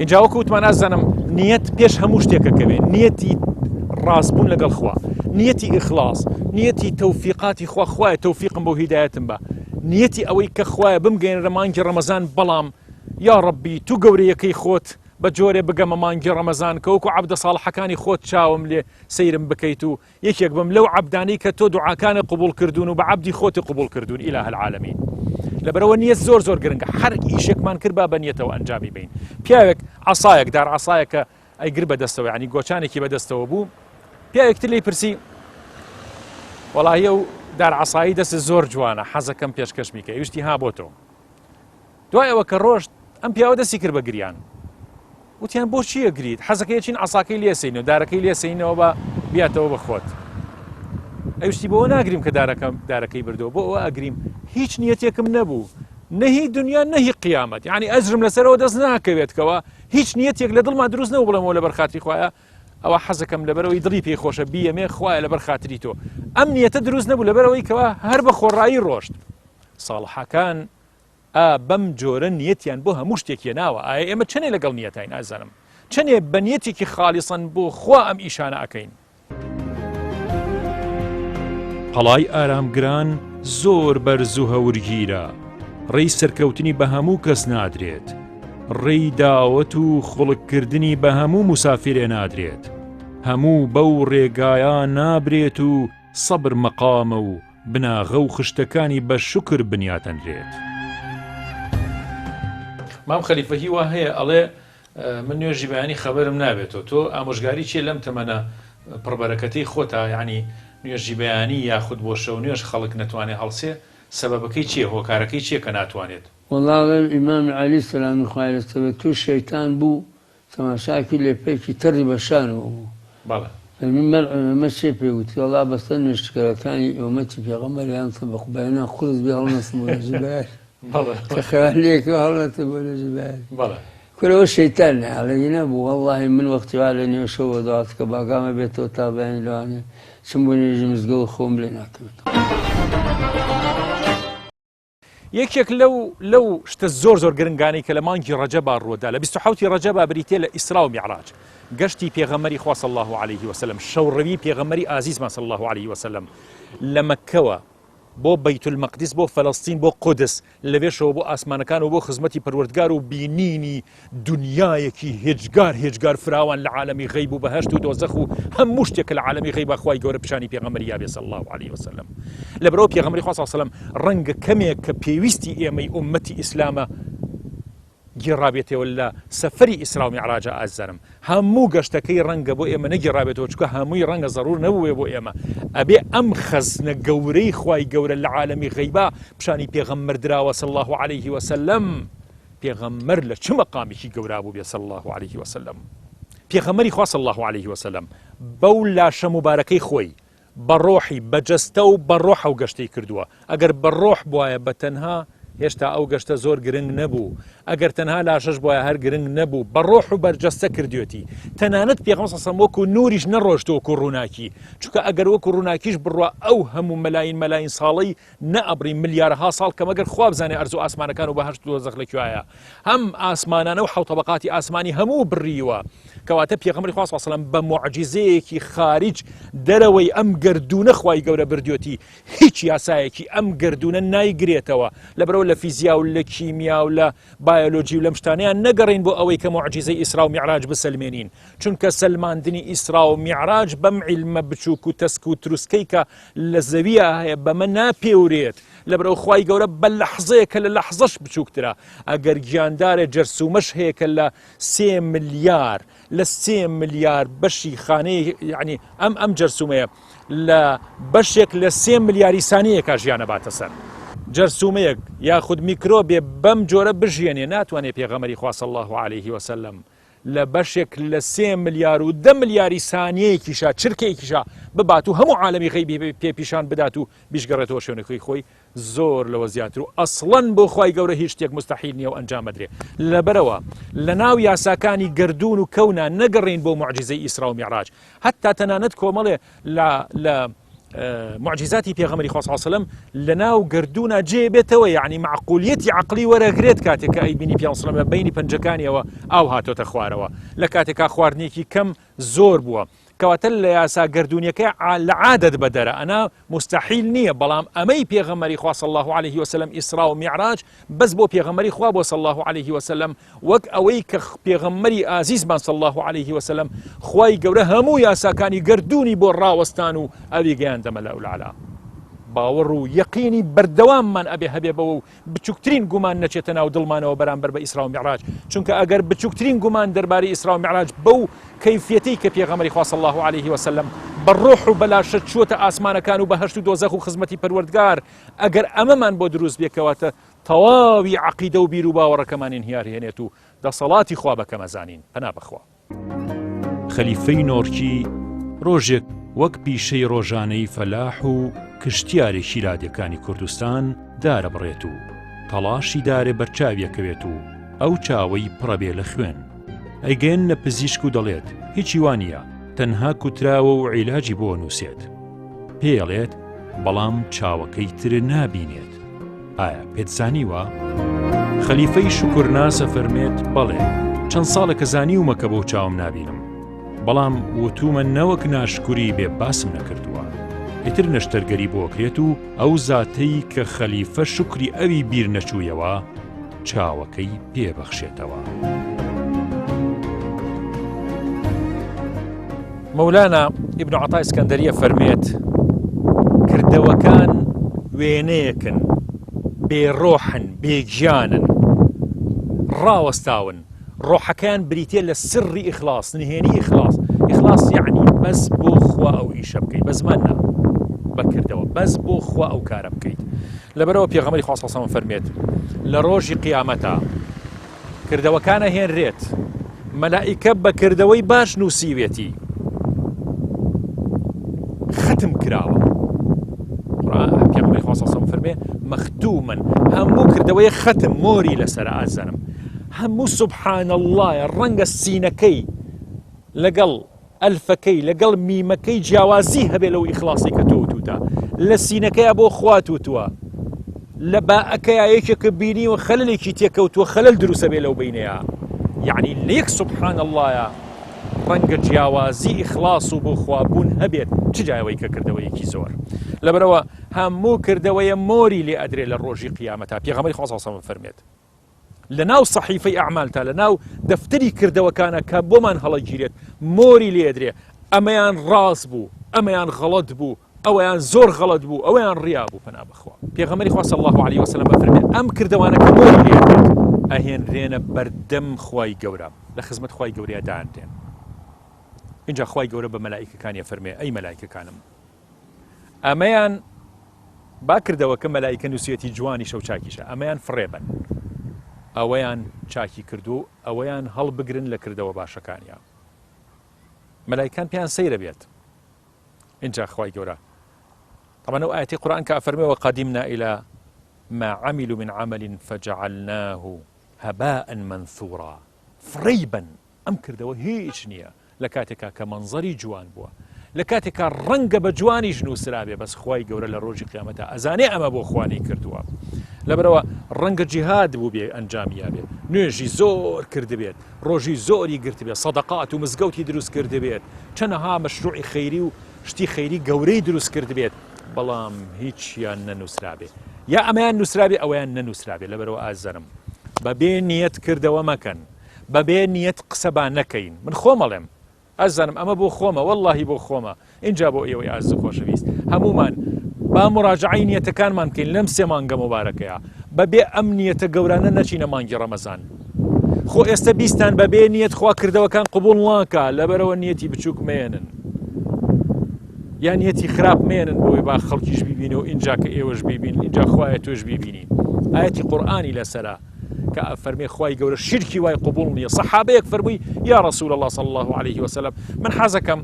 اینجا وەکو وتمان ئازانم نیەت پێش هەموو شتێکەکەوێ، نیەتی ڕاستبوون لەگەڵ خوا، نیەتی ئیخلاص، نیەتی تەوفیقاتی خوا، خوایە تەوفیقم بۆ هیدایەتم بە، نیەتی ئەوەی کە خوایە بمگەێنرە مانگی ڕەمەزان بەڵام یا ڕەبی تو گەورەیەکەی خۆت بە جۆرێ بگەمە مانگی ڕەمەزان کە وەکو عەبدە ساڵحەکانی خۆت چاوم لێ سەیرم بکەیت و یەکێک بم لەو عەبدانەی کە تۆ دوعاکانە قبوڵ کردوون و بە عەبدی خۆتی قبوڵ کردوون ئیلاهە العالەمین. لەبەرەوە نیەت زۆر زۆر گرنگە، هەر ئیشێکمان کرد با بە نیەتەوە ئەنجامی بین. پیاوێک عەسایەک دار عەسایەکە ئەیگر بەدەستەوە یعنی گۆچانێکی بەدەستەوە بوو، پیاوێکتر لێی پرسی وەڵایە و دار عەسایی دەست زۆر جوانە حەزەکەم پێشکەش میکە ویستی ها بۆ تۆ. دوایەوە کە ڕۆژت ئەم پیاوە دەستی کرد بە گریان وتیان بۆ چییە گریت؟ حەزەکەی چین عەساکەی لێسەینەوە دارەکەی لێسەینەوە بە بیاتەوە بە خۆت. ئەوشتی بۆ ناگریم کە دارەکەی بردەوە بۆ ئەوە ئەگریم هیچ نیەتێکم نەبوو نەهی دنیا نەهی قیامەت، یعنی ئەجرم لەسەرەوە دەست ناکەوێتکەوە هیچ نیەتێک لە دڵمان دروست نەبوو بڵێمەوە لەبەر خاتری خوایە ئەوە حەزەکەم لەبەرەوەی دڵی پێی خۆشە بیەمێ خوایە لەبەر خاتری تۆ. ئەم نیەتە دروست نەبوو لەبەرەوەی کەوە هەر بە خۆڕایی ڕۆشت. ساڵحەکان بەم جۆرە نیەتیان بۆ هەموو شتێکی ناوە. ئایا ئێمە چەنێ لەگەڵ نیەتین ئازانم چەنێ بە نیەتێکی خالیسەن بۆ خوا ئەم ئیشانە ئەکەین. پەڵای ئارامگران زۆر بەرز و هەورگیرە، ڕێی سەرکەوتنی بە هەموو کەس نادرێت، ڕێی داوەت و خوڵککردنی بە هەموو موسافرێ نادرێت، هەموو بەو ڕێگایە نابرێت و سەبر مەقامە و بناغە و خشتەکانی بە شکر بنیاتەنرێت. مام خەلیفە هیوا هەیە ئەڵێ من نوێژی بەیانی خەبەرم نابێتەوە، تۆ ئامۆژگاری چیە لەم تەمەنە پڕبەرەکەتەی خۆتە، یعنی نوێژی بەیانی یاخود بۆ شەو نوێژ خەڵک نەتوانێت هەڵسێ سەبەبەکەی چییە؟ هۆکارەکەی چییە کە ناتوانێت؟ وەڵاغ ئیمام عەلی سەلامی خوای لەسەر توی شەیتان بوو تەماشاکی لێپێکی تەڕی بەشانەوە بوو. بەڵێ فەرمی مەر عولەمە چێ پێوتی وەڵا بەسەر نوێژکەرەکانی ئومەتی پێغەمبەریان سەبەق بەیانە قورس بێ هەڵنەسم بۆ لەژی بەیانی کە خەیالیەکە هەڵنەتە بۆ لەژی بەیانی كله شيطان على جناب والله من وقت على اني شو ضاعت كباقامه بيتو تابعين لاني سموني جمز جو خوم لنا یەکێک لەو شتە زۆر گرنگانی کە لە مانگی ڕەجەبا ڕووەدا لە 27 ڕەجەبا بریتێ لە ئیسرا و میعراج گەشتی پێغەمبەری خوا صلی الله عليه وسلم شەوڕەوی پێغەمبەری ئازیزمان صلی الله عليه وسلم لە مەککەوە بۆ بەیت المەقدس بۆ فەلەستین بۆ قودس لەوێشەوە بۆ ئاسمانەکان و بۆ خزمەتی پەروەردگار و بینینی دنیایەکی هێجگار فراوان لە عالەمی غەیب و بەهەشت و دۆزەخ و هەموو شتێک لە عالەمی غەیبا خوای گەورە پیشانی پێغەمبەری یابێ صلی الله عليه وسلم لەبەرەوە پێغەمبەری خوا صلی الله عليه وسلم ڕەنگە کەمێک کە پێویستی ئێمەی ئوممەتی ئیسلامە گێڕابێتەوە لە سەفەری ئیسرا و میعراجە ئازارم هەموو گەشتەکەی ڕەنگە بۆ ئێمە نەگێڕابێتەوە چونکە هەمووی ڕەنگە زەڕور نەبووێ بۆ ئێمە ئەبێ ئەم خەزنە گەورەی خوای گەورە لە عالەمی غەیبا پیشانی پێغەمبەر دراوە صلی الله عليه وسلم پێغەمبەر لە چ مەقامێکی گەورا بوو بێ صلی الله عليه وسلم پێغەمبەری خوا صلی الله عليه وسلم بەو لاشە مبارەکەی خۆی بە ڕۆحی بەجەستە و بە ڕۆحە و گەشتەی کردووە ئەگەر بە ڕۆح بوایە بە تەنها هێشتا ئەو گەشتە زۆر گرنگ نەبوو ئەگەر تەنها لاشەش بۆیە هەر گرنگ نەبوو بە ڕۆح و بەرجەستە کردوێتی تەنانەت پێغەمبەر صلی الله عليه وسلم وەکو نوریش نەڕۆشتۆ وەکو ڕووناکی چونکە ئەگەر وەکو ڕووناکیش بڕوا ئەو هەموو مەلاین ساڵەی نەئەبڕی ملیارها ساڵ کە مەگەر خوا بزانێ ئەرزوو ئاسمانەکان و بەهەشت و دۆزەخ لەکوایە هەم ئاسمانانە و حەوت طەبەقاتی ئاسمانی هەموو بڕیوە کەواتە پێغەمبەری خوا صلی الله عليه وسلم بە موعجیزەیەکی خارج دەرەوەی ئەم گردونە خوای گەورە بردوێتی هیچ یاسایەکی ئەم گردونە نایگرێتەوە لەبەرەوە لە فیزیا و لە کیمیا و لە بایۆلۆجی و لەم شتانەیان نەگەڕین بۆ ئەوەی کە موعجیزەی ئیسرا و میعراج بسەلمێنین چونکە سەلماندنی ئیسرا و میعراج بەم عیلمە بچووک و تەسک و تروسکەی کە لە زەویە هەیە بەمە ناپێورێت لەبەرەوە خوای گەورە بە لەحزەیەکە لە لەحزەش بچووکترە ئەگەر گیاندارێ جەرسومەش هەیە کە لە 3 ملیار لە 3 ملیار بەشی خانەی یعنی ئەم جەرسومەیە لە بەشێک لە 3 ملیاری سانیەکە ژیانە باتە سەر جەرسومەیەک یاخود میکرۆبێ بەم جۆرە بژێنێ ناتوانێت پێغەمبەری خوا صلی الله عليه وسلم لە بەشێک لە 3 ملیار و 10 ملیاری سانیەیەکیشا چرکێکیشا ببات و هەموو عالەمی غەیبی پێپیشان بدات و بیشگەڕێتەوە شوێنەکەی خۆی زۆر لەوە زیاتر و ئەسڵەن بۆ خوای گەورە هیچ شتێک مستەحیل نییە و ئەنجام بدرێ لەبەرەوە لە ناو یاساکانی گردون و کەونا نەگەڕین بۆ موعجیزەی ئیسرا و میعراج هەتا تەنانەت کۆمەڵێ لە معجزاتی پێغەمبەری خوا صلی الله عليه وسلم لەناو گردوونە جێبێتەوە یعنی معقولیەتی عقلی وەرەگرێت کاتێک کە ئەیبینی پێغەمبەر صلی الله عليه وسلم بینی پەنجەکانیەوە ئاو هاتۆتە خوارەوە لە کاتێکا خواردنێکی کەم زۆر بووە کەواتە لە یاسا گردونیەکەی لە عادەت بەدەرە ئەنا مستحیل نییە بەڵام ئەمەی پێغەمبەری خوا صلی الله عليه وسلم ئیسرا و میعراج بەس بۆ پێغەمبەری خوا بۆ صلی الله عليه وسلم وەک ئەوەی کە پێغەمبەری ئازیزمان صلی الله عليه وسلم خوای گەورە هەموو یاساکانی گردونی بۆ ڕاوەستان و ئەوی گەیاندە مەلأ الأعلا باوەڕ و یەقینی بەردەواممان ئەبێ هەبێ بەوە و بچووکترین گومان نەچێتە ناو دڵمانەوە بەرامبەر بە ئیسرا و میعراج چونکە ئەگەر بچووکترین گومان دەربارەی ئیسرا و میعراج بەو کەیفیەتەی کە پێغەمبەری خوا صلی الله عليه وسلم بەڕۆح و بەلاشە چووەتە ئاسمانەکان و بەهەشت و دۆزەخ و خزمەتی پەروەردگار ئەگەر ئەمەمان بۆ دروست بێکەواتە تەواوی عەقیدە و بیر و باوەڕەکەمان انهیار هێنێت و دەسەڵاتی خوا بەکەم ئەزانین پەنا بەخوا خەلیفەی نۆرکی ڕۆژێک وەک پیشەی ڕۆژانەی فەلاح و کشتیارێکی رادیەکانی کوردستان دارەبڕێت و تەڵاشی دارێ بەرچاویەکەوێت و ئەو چاوەی پڕەبێ لە خوێن ئەیگەن لە پزیشک و دەڵێت هیچی وانە تەنها کوتراوە و عیلاجی بۆ نووسێت پێڵێت بەڵام چاوەکەی تر نابینێت ئایا پێتزانیوە؟ خەلیفەی شوکورناسە فەرمێت بەڵێ چەند ساڵێکە زانیومەکە بۆ چاوم نابینم بەڵام وتومە نەوەک ناشکوری بێ باسم نەکردووە ئیتر نەشتەرگەری بۆکرێت و ئەو زاتەی کە خەلیفە شکری ئەوی بیر نەچوویەوە چاوەکەی پێبەخشێتەوە. مەولانا ئیبن عەتای ئیسکەندەریە فەرمێت کردەوەکان وێنەیەکن بێڕۆحن بێگیانن ڕاوەستاون ڕۆحەکان بریتێ لە سری ئیخلاص نهێنی ئیخلاص یعنی بەس بۆ خوا ئەو ئیشە بکەیت بە زمان نا بەکردەوە بەس بۆ خوا ئەو کارە بکەیت لەبەرەوە پێغەمبەری خوا صلی الله علیه و سلم فەرمێت لە ڕۆژی قیامەتە کردەوەکانە هێنرێت مەلائیکە بە کردەوەی باش نووسیوێتی ختم کراوە پێغەمبەری خوا صلی الله علیه و سلم فەرمێ مەختومن هەموو کردەوەی ختم مۆری لەسەر ئازانم هەموو سوبحان اللهە ڕەنگە سینەکەی لەگەڵ ئەلفەکەی لەگەڵ میمەکەی جیاوازی هەبێ لەو ئیخلاسی کە تۆ وتوتە لە سینەکەیە بۆ خوا توتووە لە باەکەیە یەکێکە بینی و خەلەلێکی تێکەوتووە خەلەل دروسە بێ لەو بینەیە یعنی لە یەک سوبحان اللهە ڕەنگە جیاوازی ئیخلاس و بۆ خوابوون هەبێت چ جایەوەی کە کردەوەیەکی زۆر لەبەرەوە هەموو کردەوەیە مۆری لێ ئەدرێ لە ڕۆژی قیامەتە پێغەمبەری خوا صلی الله علیه و سلم فەرمێت لە ناو سەحیفەی ئەعمالتا لە ناو دەفتەری کردەوەکانە کە بۆمان هەڵەگیرێت مۆری لێ ئەدرێ ئەمەیان ڕاست بوو ئەمەیان غەڵەت بوو ئەوەیان زۆر غەڵەت بوو ئەوەیان ڕیا بوو پەنا بخوا پێغەمبەری خوا صلی الله علیه و سلم فەرمێت ئەم کردەوانە کە مۆری لێ ئەدرێت ئەهێنرێنە بەردەم خوای گەورە لە خزمەت خوای گەورەیە دادێن اینجا خوای گەورە بە مەلائیکەکانی فەرمێ ئەی مەلائیکەکانم ئەمەیان با کردەوە کە مەلائیکە نووسێتی جوانی شەو چاکیشە ئەمەیان فڕێبن ئەوەیان چاکی کردو ئەوەیان هەڵبگرن لە کردەوە باشەکانیان مەلائیکان پێیان سەیرە بێت اینجا خوای گەورە طبعا ئەو ئاەتی قورئان کە ئەفەرمێ وەقەدیمنا إلى ما عملوا من عمل فجعلناه هەباء منثورا فڕێبن ئەم کردەوە هیچ نییە لە کاتێکا کە مەنزەری جوان بووە لە کاتێکا ڕەنگە بە جوانیش نووسرابێ بەس خوای گەورە لە ڕۆژی قیامەتە ئەزانێ ئەمە بۆ خوانی کردووە لەبەرەوە ڕەنگە جیهاد بوو بێ ئەنجامیا بێ نوێژی زۆر کردبێت ڕۆژی زۆری گرتبێت سەدەقات و مزگەوتی دروست کردبێت چەنەها مەشروعی خەیری و شتی خەیری گەورەی دروست کردبێت بەڵام هیچیان نەنووسرابێ یا ئەمەیان نووسرابێ ئەویان نەنووسرابێ لەبەرەوە ئازەرم بەبێ نیەت کردەوە مەکەن بەبێ نیەت قسەبان نەکەین من خۆمەڵێم ئەزانم ئەمە بۆ خۆمە واللهی بۆ خۆمە اینجا بۆ ئێوەی ئاز خۆشەویست هەمومان با مراجعەی نیەتەکانمان بکەین لەم سێ مانگە مبارەکەیە بەبێ ئەم نیەتە گەورانە نەچینە مانگی ڕەمەزان خۆ ئێستا بیستان بەبێ نیەت خوا کردەوەکان قبول ناکە لەبەرەوە نیەتی بچووک مێنن یان نیەتی خراپ مێنن بۆی با خەڵکیش بیبینە و اینجا کە ئێوەش بیبین اینجا خوایە تۆش بیبینی ئاەتی قورئانی لەسەرە کە فەرمێ خوای گەورە شرکی وای قبول نییە سەحابەیەک فەرمووی یا رسول الله صلی الله عليه وسلم من حەزەکەم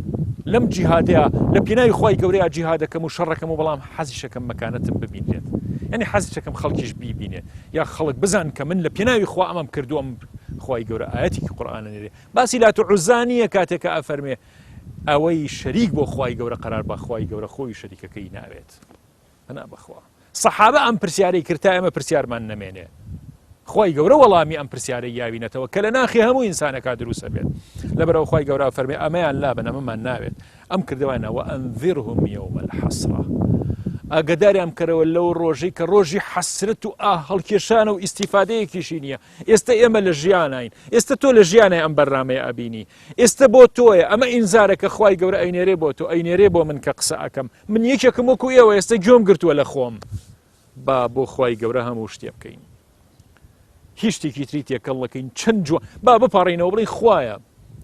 لەم جیهادەیە لە پێناوی خوای گەورەیە جیهادەکەم و شەڕەکەم و بەڵام حەزیشەکەم مەکانەتم ببینێت یعنی حەزیشەکەم خەڵکیش بیبینێت یا خەڵک بزان کە من لە پێناوی خوا ئەمەم کردووەم خوای گەورە ئاەتێکی قورئانە نێرێ باسی لات و عوزا نییە کاتێک کە ئەفەرمێ ئەوەی شەریک بۆ خوای گەورە قەرار بە خوای گەورە خۆی شەریکەکەی ناوێت پەنا بەخوا سەحابە ئەم پرسیارەی کرد تا ئێمە پرسیارمان نەمێنێ خوای گەورە وەڵامی ئەم پرسیارەی یاوینەتەوە کە لە ناخی هەموو ئینسانەکە دروستە بێت لەبەرەوە خوای گەورە فەرمێ ئەمەیان لابن ئەمەمان ناوێت ئەم کردوانە وأنذرهم يوم الحسرة ئاگاداریان کەرەوە لەو ڕۆژەی کە ڕۆژی حەسرەت و هەڵکێشانە و ئیستیفادەیەکیشی نییە ئێستا ئێمە لە ژیانین ئێستا تۆ لە ژیانای ئەم بەرنامەیە ئەبینی ئێستا بۆ تۆیە ئەمە ئینزارێکە خوای گەورە ئەینێرێ بۆ تۆ ئەینێرێ بۆ من کە قسە ئەکەم من یەکێکم وەکو ئێوە ئێستا گوێم گرتووە لە خۆم با بۆ خوای گەورە هەموو شتێ بکەین هیچ شتێکی تری تێکەڵەکەین چەند جوان با بپارڕینەوە بڵین خوایە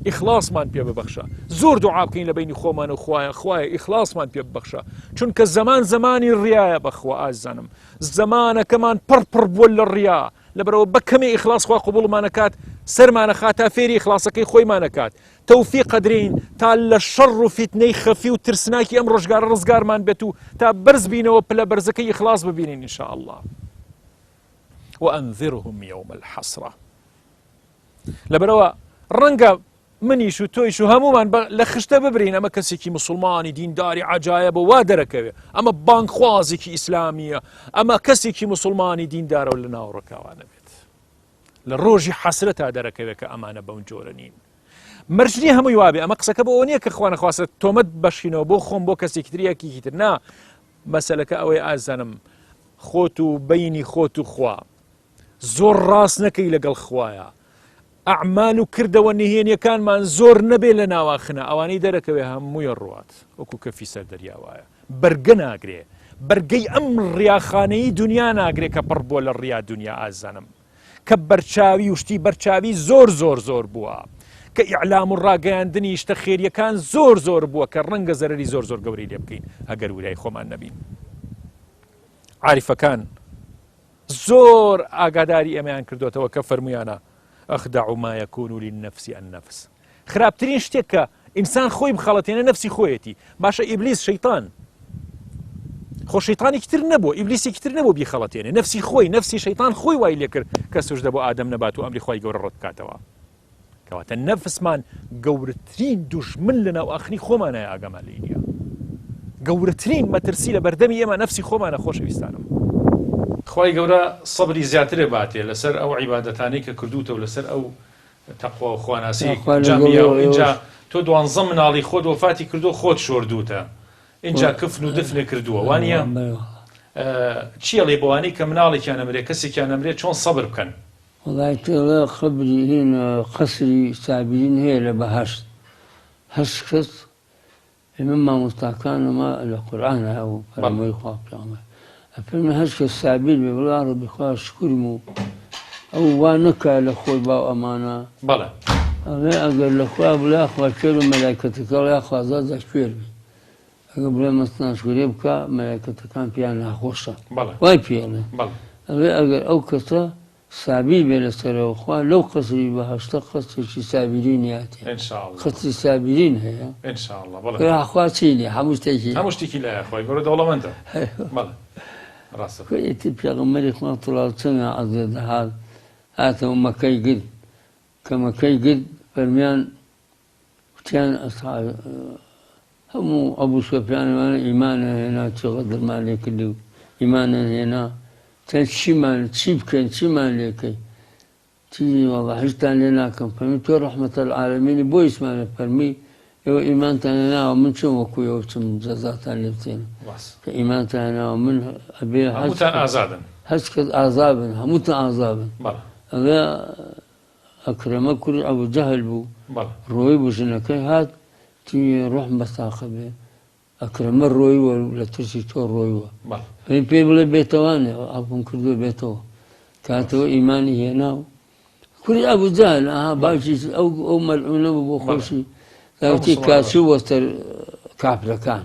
ئیخلاسمان پێ ببەخشە زۆر دوعا بکەین لە بینی خۆمان و خوایە ئیخلاسمان پێ ببەخشە چونکە زەمان زەمانی ڕیایە بەخوا ئازانم زەمانەکەمان پڕ بووە لە ڕیا لەبەرەوە بە کەمێ ئیخلاس خوا قبوڵمانەکات سەرمانەخات تا فێری ئیخلاسەکەی خۆیمانەکات تەوفیق قەدرین تا لە شەڕ و فیتنەی خەفی و ترسناکی ئەم ڕۆژگارە ڕزگارمان بێت و تا بەرز بینەوە پلە بەرزەکەی ئیخلاس ببینین ئین شاء الله وأنذرهم يوم الحسرة لەبەرەوە ڕەنگە منیش و تۆیش و هەمومان لە خشتە ببرین ئەمە کەسێکی مسلمانی دینداری عەجایبە وا دەرەکەوێ ئەمە بانکخوازێکی ئیسلامیە ئەمە کەسێکی مسلمانی دیندارە و لە ناوڕەکاوانە بێت لە ڕۆژی حەسرەتا دەرەکەوێت کە ئەمانە بەون جۆرە نین مەرجنی هەمووی وابێ ئەمە قسەکە بۆ ئەوە نییە کە خوا نەخواستە تۆمەت بەشینەوە بۆ خۆم بۆ کەسێکی تر یەکێکی تر نا مەسەلەکە ئەوەی ئازانم خۆت و بینی خۆت و خوا زۆر ڕاست نەکەی لەگەڵ خوایە ئەعمال و کردەوە نهێنیەکانمان زۆر نەبێ لە ناواخنە ئەوانەی دەرەکەوێ هەمووی ڕوات وەکو کەفی سەر دەریاوایە بەرگە ناگرێ بەرگەی ئەم ڕیاخانەی دنیا ناگرێت کە پڕ بۆ لە ڕیا دنیا ئازانم کە بەرچاوی وشتی بەرچاوی زۆر بووە کە ئیعلام و ڕاگەیاندنی شتە خێریەکان زۆر بووە کە ڕەنگە زەرەری زۆر گەورەی لێ بکەین ئەگەر وریای خۆمان نەبین عاریفەکان زۆر ئاگاداری ئەمەیان کردوتەوە کە فەرمویانە ئەخدع ما يكون للنفس النفس خراپترین شتێک کە ئینسان خۆی بخەڵەتێنە نەفسی خۆیەتی باشە ئیبلیس شەیطان خۆ شەیطانی کتر نەبوو ئیبلیسی کتر نەبوو بیخەڵەتێنێ نفسی خۆی نفسی شەیطان خۆی وای لێ کرد کە سوژدە بۆ ئادەم نەبات و ئەمری خۆی گەورە ڕەت بکاتەوە کەواتە نەفسمان گەورەترین دوژمن لە ناو ئاخری خۆمانایە ئاگامان لێی نییە گەورەترین مەترسی لە بەردەمی ئێمە نفسی خۆمانە خۆشەویستانم خی گەورە سەبری زیاترێ باتێ لەسەر ئەو عیبادەتانەی کە کردوتە و لەسەر ئەو تەقوا و خواناسی جامیە و اینجا تۆ 12 مناڵی خۆت وفاتی کردو خۆت شۆردوتە اینجا کفن و دفنێ کردووە وانە چیە لێ بۆوانی کە مناڵێکیان ئەمرێ کەسێکیان ئەمرێ چۆن سەبر بکەن وڵای تۆڵە خبری هین قەسری سابرین هەیە لە بەهەشت هەشت کەس ئێمە مامۆستاکانەمە لە قورئانە و فەرمووی خوا پێغەمبەر ئەفەرمێ هەشت کەس سابیر بێ بڵێ ڕەبی خوا شکرم و ئەو وا نەکا لە خۆی باو ئەمانە بەڵێ ئەڵێ ئەگەر لە خوا بڵێ خوا کوێر و مەلایکەتەکە وڵای خوازازە کوێر بێ ئەگەر بڵێ مەستان شکرێ بکە مەلایکەتەکان پێیان ناخۆشە وای پێڵێ ئەڵێ ئەگەر ئەو کەسە سابیر بێ لەسەرەوە خوا لەو قەسری بەهەشتە قەسێکی سابرین هاتێ قەسری سابرین هەیە خوا چینێ هەموو شتێکی لایە خۆی گەورە دەوڵەمەندە ڕاستەکەیەتی پێغەمبەری خوا تڵاو چەندە عەزێ دەهات هاتەوە مەکەی گرت کە مەکەی گرت فەرمیان وتیان هەموو ئەبوو سوفیانەوانە ئیمانە هێنا چقەدرمان لێ کردی و ئیمانە هێنا چی بکەین چیمان لێکەی چیزی وەڵا هیچتان لێ ناکەم فەرمی تۆ ڕەحمەتە العالەمینی بۆ ئیسمانە فەرمی ئێوە ئیمانتان هێناوە من چۆن وەکوویەوە بچم جەزاتان لێ بچێنم کە ئیمانتان هێناوە من ئەبێ هەست کەس ئازابن هەمووتان ئازابن ئەوێ ئەکرەمە کوڕی ئەبوو جەهل بوو ڕۆی بژنەکەی هات تی ڕۆحم بەساخە بێ ئەکرەمە ڕۆیوە لە ترسی تۆ ڕۆیوە پێی بڵێ بێتەوانێ ئاپم کردووە بێتەوە کاتەوە ئیمانی هێناو کوڕی ئەبوو جەهل ئاها باوکی ئەو مەلعونە بوو بۆ خۆشی داوتی کاچوو وەستەر کافرەکان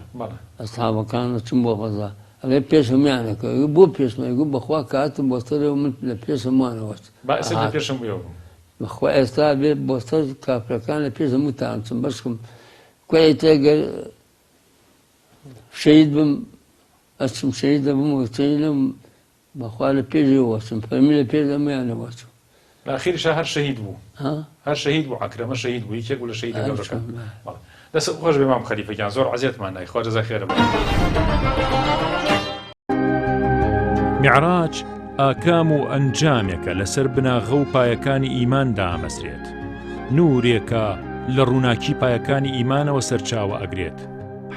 ئەسحابەکانە چم بۆ غەزا ئەڵێ پێش هەمویانەکە بۆ پێشمەگو بەخوا کاتم بۆستەرەوە من لە پێش هەمووانەوەست بەخوا ئێستا بێ بۆستەر کافرەکان لە پێش هەمووتان چم بەشکم کوێی تێگەر شەهید بم ئەچم شەهید دەبم وەچەینم بەخوا لە پێشی وەچم فەرمی لە پێش هەمویانە وەچم لەخیرشە هەر شەهید بوو هەر شەهید بوو عەکرەمە شەهید بوو یەکێک بوو لە شەهیدە گەورەکان دەست خۆش بێ مام خەلیفەگیان زۆر عەزیەتمان نای خوا جەزای خێرە میعراج ئاکام و ئەنجامێکە لەسەر بناغە و پایەکانی ئیماندا ئامەزرێت نورێکە لە ڕووناکی پایەکانی ئیمانەوە سەرچاوە ئەگرێت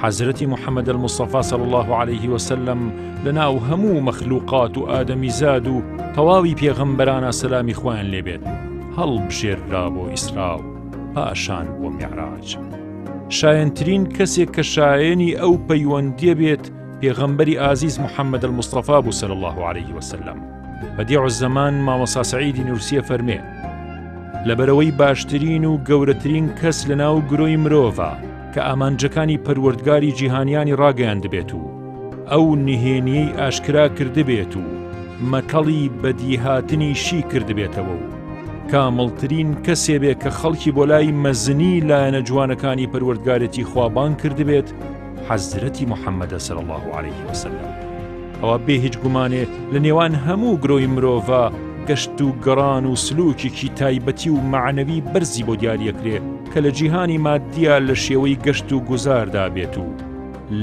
حەزرەتی محەممەد المصطفى صلى الله عليه وسلم لەناو هەموو مەخلوقات و ئادەمیزاد و تەواوی پێغەمبەرانە سەلامی خۆیان لێبێت هەڵبژێررا بۆ ئیسرا و پاشان بۆ میعراج شایەنترین کەسێک کە شایەنی ئەو پەیوەندیە بێت پێغەمبەری ئازیز محەممەد المصطفى بوو صلى الله عليه وسلم بەدیع الزەمان مامۆستا سەعیدی نورسیە فەرمێ لەبەرەوەی باشترین و گەورەترین کەس لەناو گرۆی مرۆڤە کە ئامانجەکانی پەروەردگاری جیهانیانی ڕاگەیان دەبێت و ئەو نهێنیەی ئاشکرا کردبێت و مەتەڵی بەدیهاتنی شی کردبێتەوە و کامڵترین کەسێ بێ کە خەڵکی بۆ لای مەزنی لایەنە جوانەکانی پەروەردگارەتی خوابان کردبێت حەزرەتی محەممەدە صلی الله عليه وسلم ئەوە بێ هیچ گومانێ لە نێوان هەموو گرۆی مرۆڤە گەشت و گەڕان و سلوکێکی تایبەتی و معنەوی بەرزی بۆ دیاریەکرێ کە لە جیهانی مادیە لە شێوەی گەشت و گوزاردا بێت و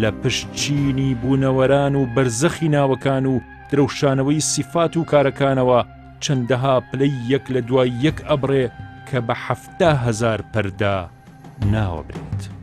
لە پشتچینی بوونەوەران و بەرزەخی ناوەکان و درەوشانەوەی سیفات و کارەکانەوە چەندەها پلەی یەک لە دوای یەک ئەبڕێ کە بە 70,000 پەردا ناوە بێت.